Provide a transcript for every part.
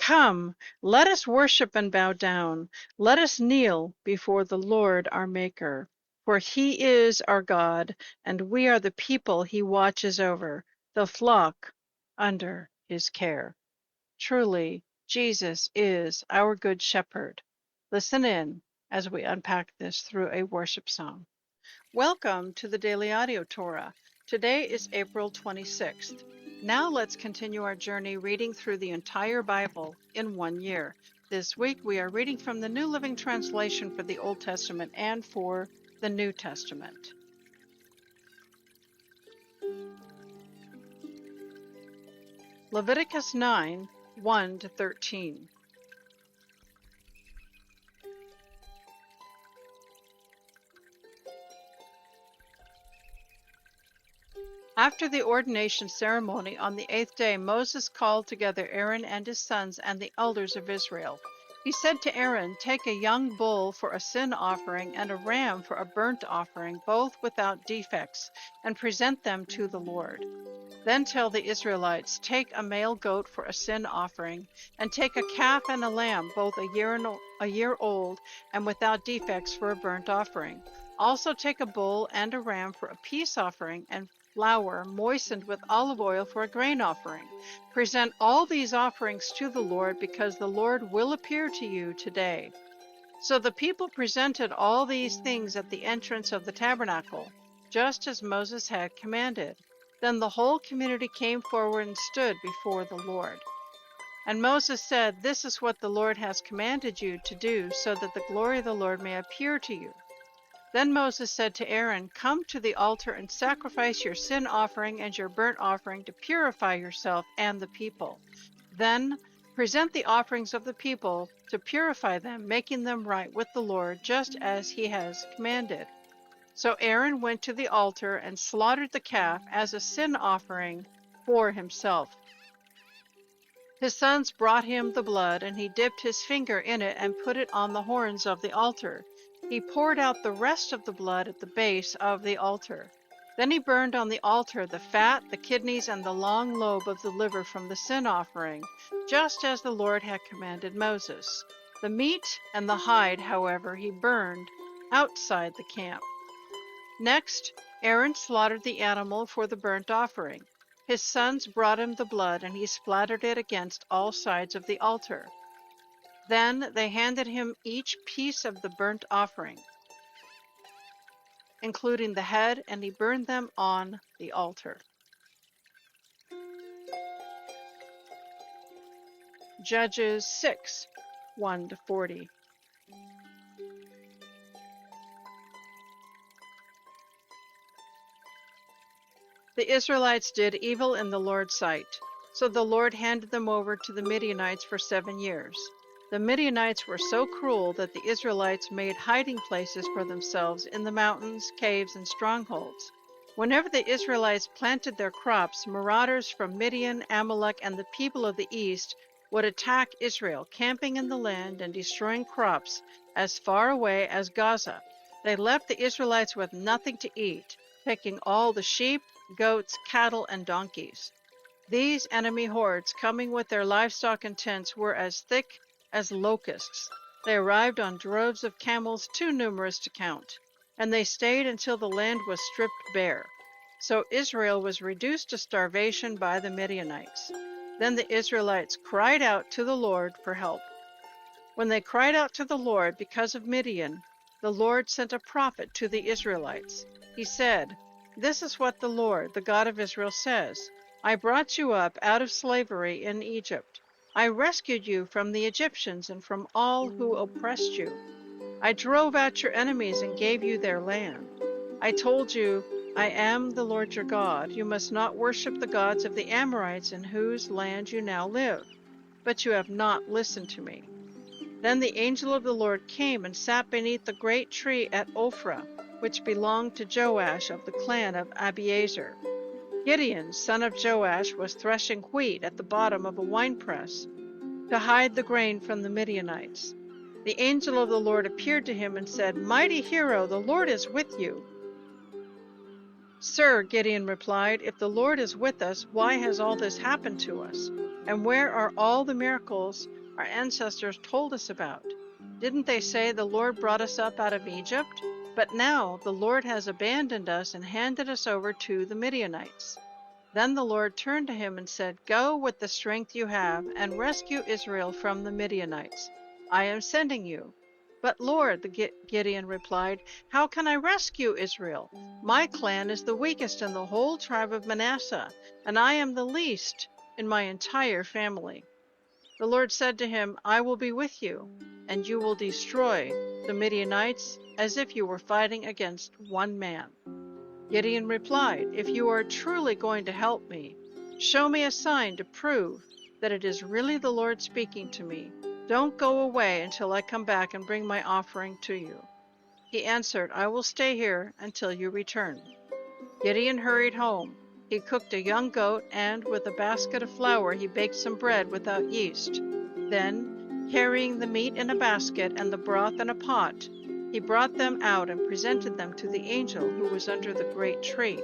Come, let us worship and bow down. Let us kneel before the Lord our Maker. For he is our God, and we are the people he watches over, the flock under his care. Truly, Jesus is our good shepherd. Listen in as we unpack this through a worship song. Welcome to the Daily Audio Torah. Today is April 26th. Now let's continue our journey reading through the entire Bible in 1 year. This week we are reading from the New Living Translation for the Old Testament and for the New Testament. Leviticus 9, 1-13. After the ordination ceremony on the 8th day, Moses called together Aaron and his sons and the elders of Israel. He said to Aaron, "Take a young bull for a sin offering and a ram for a burnt offering, both without defects, and present them to the Lord. Then tell the Israelites, take a male goat for a sin offering, and take a calf and a lamb, both a year old and without defects, for a burnt offering. Also take a bull and a ram for a peace offering, and flour moistened with olive oil for a grain offering. Present all these offerings to the Lord, because the Lord will appear to you today." So the people presented all these things at the entrance of the tabernacle, just as Moses had commanded. Then the whole community came forward and stood before the Lord. And Moses said, "This is what the Lord has commanded you to do, so that the glory of the Lord may appear to you." Then Moses said to Aaron, "Come to the altar and sacrifice your sin offering and your burnt offering to purify yourself and the people. Then present the offerings of the people to purify them, making them right with the Lord, just as he has commanded." So Aaron went to the altar and slaughtered the calf as a sin offering for himself. His sons brought him the blood, and he dipped his finger in it and put it on the horns of the altar. He poured out the rest of the blood at the base of the altar. Then he burned on the altar the fat, the kidneys, and the long lobe of the liver from the sin offering, just as the Lord had commanded Moses. The meat and the hide, however, he burned outside the camp. Next, Aaron slaughtered the animal for the burnt offering. His sons brought him the blood, and he splattered it against all sides of the altar. Then they handed him each piece of the burnt offering, including the head, and he burned them on the altar. Judges 6, 1-40. The Israelites did evil in the Lord's sight, so the Lord handed them over to the Midianites for 7 years. The Midianites were so cruel that the Israelites made hiding places for themselves in the mountains, caves, and strongholds. Whenever the Israelites planted their crops, marauders from Midian, Amalek, and the people of the east would attack Israel, camping in the land and destroying crops as far away as Gaza. They left the Israelites with nothing to eat, taking all the sheep, goats, cattle, and donkeys. These enemy hordes, coming with their livestock and tents, were as thick as locusts. They arrived on droves of camels too numerous to count, and they stayed until the land was stripped bare. So Israel was reduced to starvation by the Midianites. Then the Israelites cried out to the Lord for help. When they cried out to the Lord because of Midian, the Lord sent a prophet to the Israelites. He said, "This is what the Lord, the God of Israel, says. I brought you up out of slavery in Egypt. I rescued you from the Egyptians and from all who oppressed you. I drove out your enemies and gave you their land. I told you, I am the Lord your God. You must not worship the gods of the Amorites in whose land you now live. But you have not listened to me." Then the angel of the Lord came and sat beneath the great tree at Ophrah, which belonged to Joash of the clan of Abiezer. Gideon, son of Joash, was threshing wheat at the bottom of a winepress to hide the grain from the Midianites. The angel of the Lord appeared to him and said, "Mighty hero, the Lord is with you." "Sir," Gideon replied, "if the Lord is with us, why has all this happened to us?" And where are all the miracles our ancestors told us about? Didn't they say the Lord brought us up out of Egypt? But now the Lord has abandoned us and handed us over to the Midianites." Then the Lord turned to him and said, "Go with the strength you have and rescue Israel from the Midianites. I am sending you." "But Lord," Gideon replied, "how can I rescue Israel? My clan is the weakest in the whole tribe of Manasseh, and I am the least in my entire family." The Lord said to him, "I will be with you, and you will destroy the Midianites as if you were fighting against one man." Gideon replied, "If you are truly going to help me, show me a sign to prove that it is really the Lord speaking to me. Don't go away until I come back and bring my offering to you." He answered, "I will stay here until you return." Gideon hurried home. He cooked a young goat, and with a basket of flour he baked some bread without yeast. Then, carrying the meat in a basket and the broth in a pot, he brought them out and presented them to the angel who was under the great tree.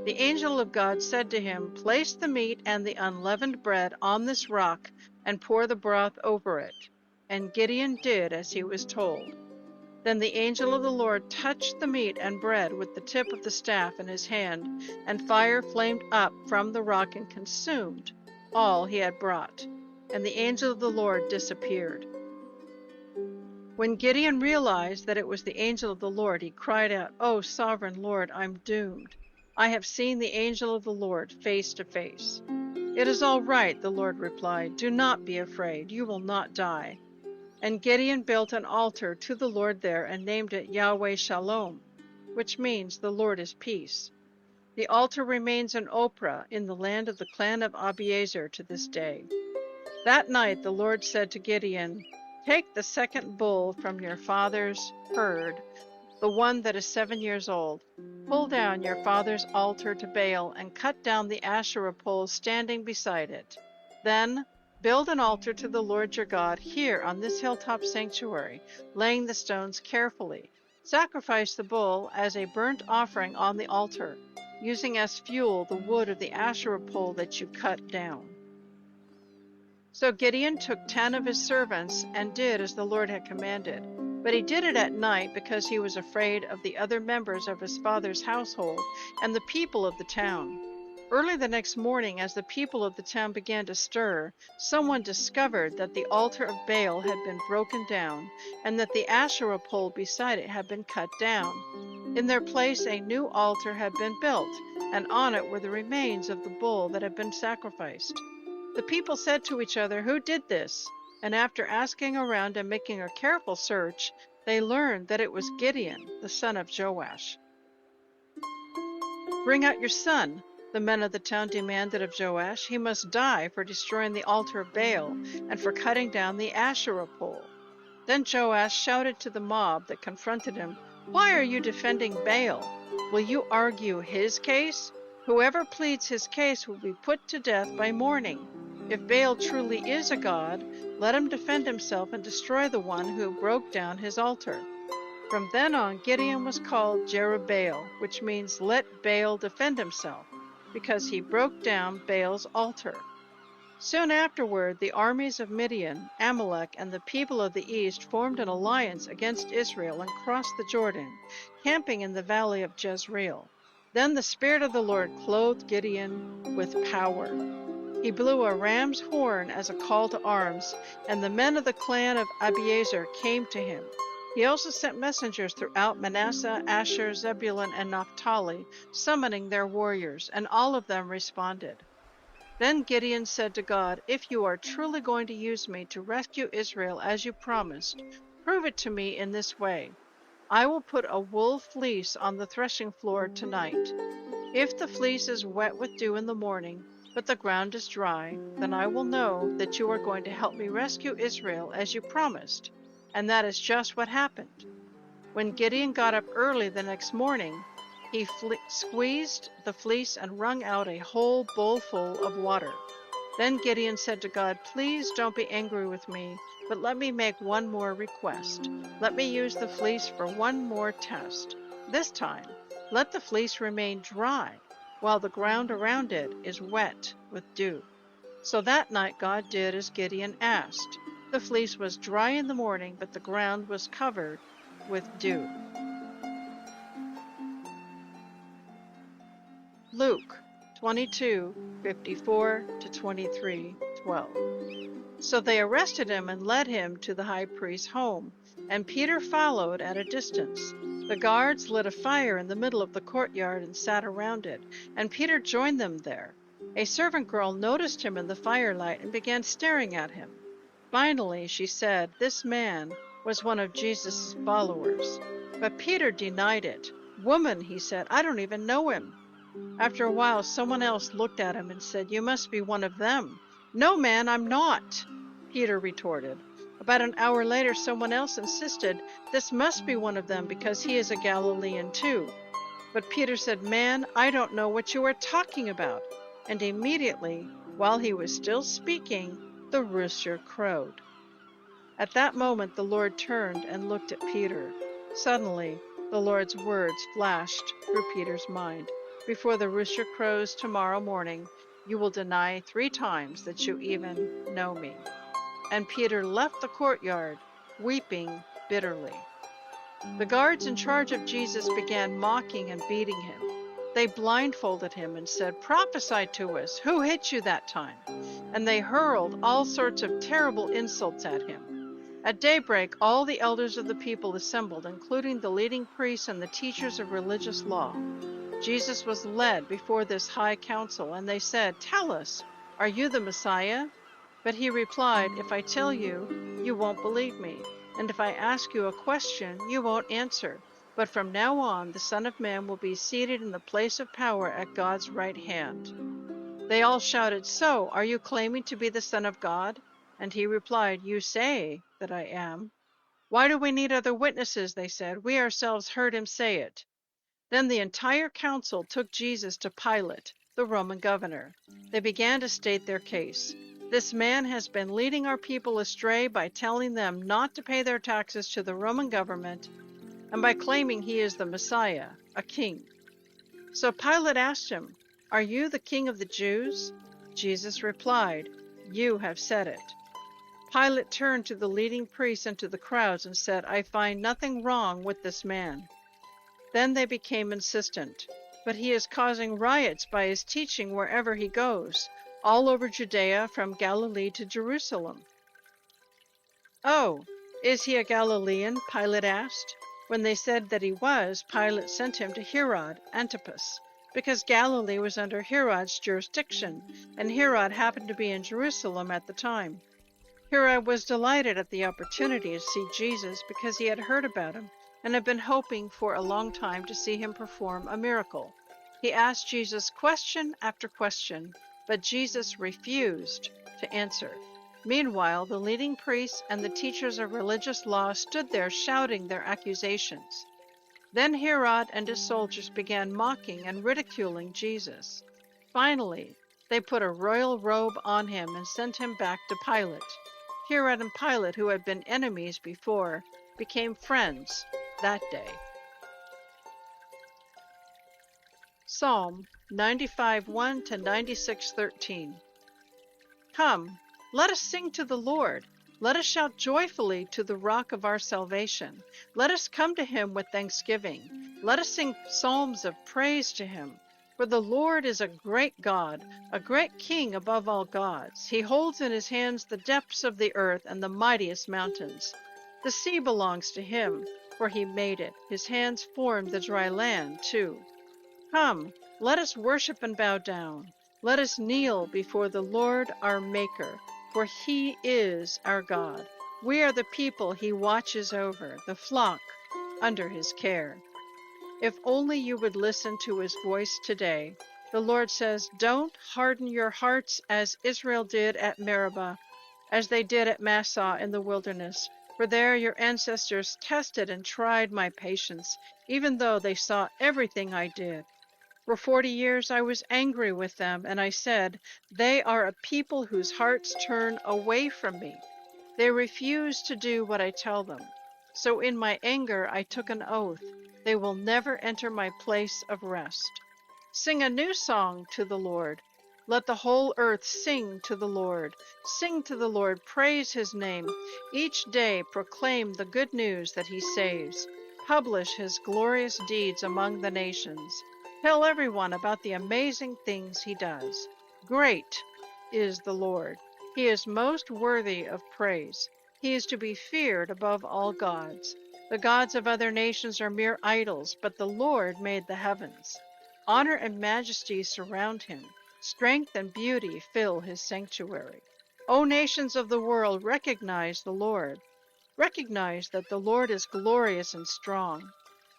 The angel of God said to him, "Place the meat and the unleavened bread on this rock and pour the broth over it." And Gideon did as he was told. Then the angel of the Lord touched the meat and bread with the tip of the staff in his hand, and fire flamed up from the rock and consumed all he had brought. And the angel of the Lord disappeared. When Gideon realized that it was the angel of the Lord, he cried out, "Oh, sovereign Lord, I'm doomed. I have seen the angel of the Lord face to face." "It is all right," the Lord replied. "Do not be afraid. You will not die." And Gideon built an altar to the Lord there and named it Yahweh Shalom, which means the Lord is peace. The altar remains in Ophrah in the land of the clan of Abiezer to this day. That night the Lord said to Gideon, "Take the second bull from your father's herd, the one that is 7 years old. Pull down your father's altar to Baal and cut down the Asherah pole standing beside it. Then build an altar to the Lord your God here on this hilltop sanctuary, laying the stones carefully. Sacrifice the bull as a burnt offering on the altar, using as fuel the wood of the Asherah pole that you cut down." So Gideon took 10 of his servants and did as the Lord had commanded. But he did it at night because he was afraid of the other members of his father's household and the people of the town. Early the next morning, as the people of the town began to stir, someone discovered that the altar of Baal had been broken down and that the Asherah pole beside it had been cut down. In their place a new altar had been built, and on it were the remains of the bull that had been sacrificed. The people said to each other, "Who did this?" And after asking around and making a careful search, they learned that it was Gideon, the son of Joash. "Bring out your son," the men of the town demanded of Joash. "He must die for destroying the altar of Baal and for cutting down the Asherah pole." Then Joash shouted to the mob that confronted him, "Why are you defending Baal? Will you argue his case? Whoever pleads his case will be put to death by morning. If Baal truly is a god, let him defend himself and destroy the one who broke down his altar." From then on, Gideon was called Jerubbaal, which means "let Baal defend himself," because he broke down Baal's altar. Soon afterward, the armies of Midian, Amalek, and the people of the east formed an alliance against Israel and crossed the Jordan, camping in the valley of Jezreel. Then the Spirit of the Lord clothed Gideon with power. He blew a ram's horn as a call to arms, and the men of the clan of Abiezer came to him. He also sent messengers throughout Manasseh, Asher, Zebulun, and Naphtali, summoning their warriors, and all of them responded. Then Gideon said to God, "If you are truly going to use me to rescue Israel as you promised, prove it to me in this way. I will put a wool fleece on the threshing floor tonight. If the fleece is wet with dew in the morning, but the ground is dry, then I will know that you are going to help me rescue Israel as you promised." And that is just what happened. When Gideon got up early the next morning, he squeezed the fleece and wrung out a whole bowlful of water. Then Gideon said to God, "Please don't be angry with me, but let me make one more request. Let me use the fleece for one more test. This time, let the fleece remain dry, while the ground around it is wet with dew." So that night God did as Gideon asked. The fleece was dry in the morning, but the ground was covered with dew. Luke 22:54-23:12. So they arrested him and led him to the high priest's home, and Peter followed at a distance. The guards lit a fire in the middle of the courtyard and sat around it, and Peter joined them there. A servant girl noticed him in the firelight and began staring at him. Finally, she said, "This man was one of Jesus' followers." But Peter denied it. "Woman," he said, "I don't even know him." After a while, someone else looked at him and said, "You must be one of them." "No, man, I'm not," Peter retorted. About an hour later, someone else insisted, "This must be one of them because he is a Galilean too." But Peter said, "Man, I don't know what you are talking about." And immediately, while he was still speaking, the rooster crowed. At that moment, the Lord turned and looked at Peter. Suddenly, the Lord's words flashed through Peter's mind. "Before the rooster crows tomorrow morning, you will deny 3 times that you even know me." And Peter left the courtyard, weeping bitterly. The guards in charge of Jesus began mocking and beating him. They blindfolded him and said, "Prophesy to us, who hit you that time?" And they hurled all sorts of terrible insults at him. At daybreak, all the elders of the people assembled, including the leading priests and the teachers of religious law. Jesus was led before this high council, and they said, "Tell us, are you the Messiah?" But he replied, "If I tell you, you won't believe me, and if I ask you a question, you won't answer. But from now on, the Son of Man will be seated in the place of power at God's right hand." They all shouted, "So, are you claiming to be the Son of God?" And he replied, "You say that I am." "Why do we need other witnesses?" they said. "We ourselves heard him say it." Then the entire council took Jesus to Pilate, the Roman governor. They began to state their case. "This man has been leading our people astray by telling them not to pay their taxes to the Roman government and by claiming he is the Messiah, a king." So Pilate asked him, "Are you the king of the Jews?" Jesus replied, "You have said it." Pilate turned to the leading priests and to the crowds and said, "I find nothing wrong with this man." Then they became insistent. "But he is causing riots by his teaching wherever he goes, all over Judea, from Galilee to Jerusalem." "Oh, is he a Galilean?" Pilate asked. When they said that he was, Pilate sent him to Herod Antipas, because Galilee was under Herod's jurisdiction, and Herod happened to be in Jerusalem at the time. Herod was delighted at the opportunity to see Jesus because he had heard about him and had been hoping for a long time to see him perform a miracle. He asked Jesus question after question, but Jesus refused to answer. Meanwhile, the leading priests and the teachers of religious law stood there shouting their accusations. Then Herod and his soldiers began mocking and ridiculing Jesus. Finally, they put a royal robe on him and sent him back to Pilate. Herod and Pilate, who had been enemies before, became friends that day. Psalm 95:1 to 96:13. Come, let us sing to the Lord. Let us shout joyfully to the rock of our salvation. Let us come to him with thanksgiving. Let us sing psalms of praise to him. For the Lord is a great God, a great King above all gods. He holds in his hands the depths of the earth and the mightiest mountains. The sea belongs to him, for he made it. His hands formed the dry land, too. Come, let us worship and bow down. Let us kneel before the Lord our Maker, for he is our God. We are the people he watches over, the flock under his care. If only you would listen to his voice today. The Lord says, "Don't harden your hearts as Israel did at Meribah, as they did at Massah in the wilderness. For there your ancestors tested and tried my patience, even though they saw everything I did. For 40 years I was angry with them, and I said, 'They are a people whose hearts turn away from me. They refuse to do what I tell them.' So in my anger I took an oath. They will never enter my place of rest. Sing a new song to the Lord. Let the whole earth sing to the Lord. Sing to the Lord, praise his name. Each day proclaim the good news that he saves. Publish his glorious deeds among the nations. Tell everyone about the amazing things he does. Great is the Lord. He is most worthy of praise. He is to be feared above all gods. The gods of other nations are mere idols, but the Lord made the heavens. Honor and majesty surround him. Strength and beauty fill his sanctuary. O nations of the world, recognize the Lord. Recognize that the Lord is glorious and strong.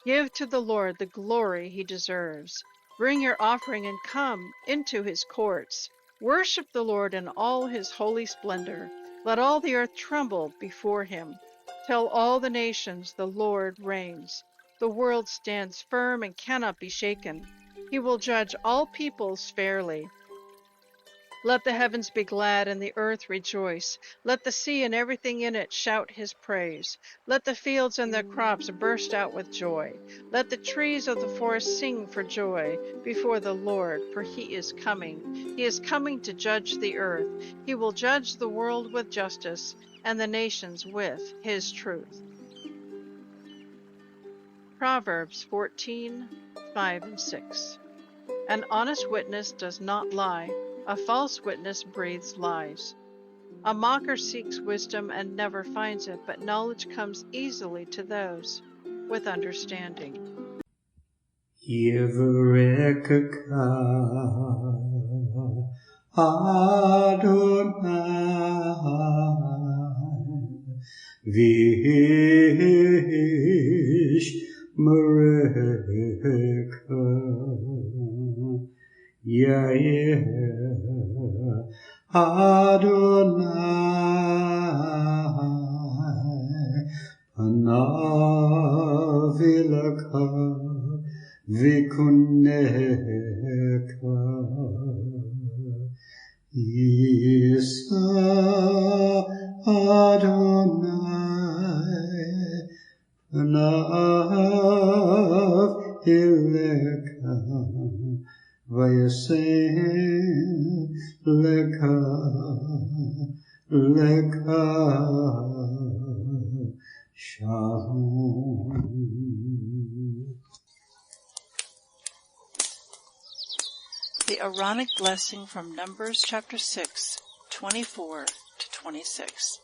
Give to the Lord the glory he deserves. Bring your offering and come into his courts. Worship the Lord in all his holy splendor. Let all the earth tremble before him. Tell all the nations the Lord reigns. The world stands firm and cannot be shaken. He will judge all peoples fairly. Let the heavens be glad and the earth rejoice. Let the sea and everything in it shout his praise. Let the fields and their crops burst out with joy. Let the trees of the forest sing for joy before the Lord, for he is coming. He is coming to judge the earth. He will judge the world with justice and the nations with his truth. Proverbs 14:5 and 6. An honest witness does not lie. A false witness breathes lies. A mocker seeks wisdom and never finds it, but knowledge comes easily to those with understanding. Yevrekka Adonai Vish Mereka Yair Adonai Panavilaka Vikuneka Isa Adonai Panav Ileka Vayaseh Leka Leka Shalom. The Aaronic blessing from Numbers chapter 6, 24 to 26.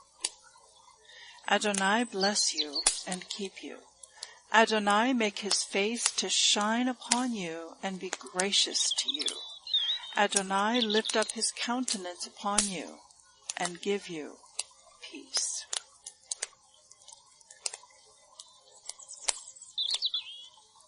Adonai bless you and keep you. Adonai make his face to shine upon you and be gracious to you. Adonai lift up his countenance upon you and give you peace.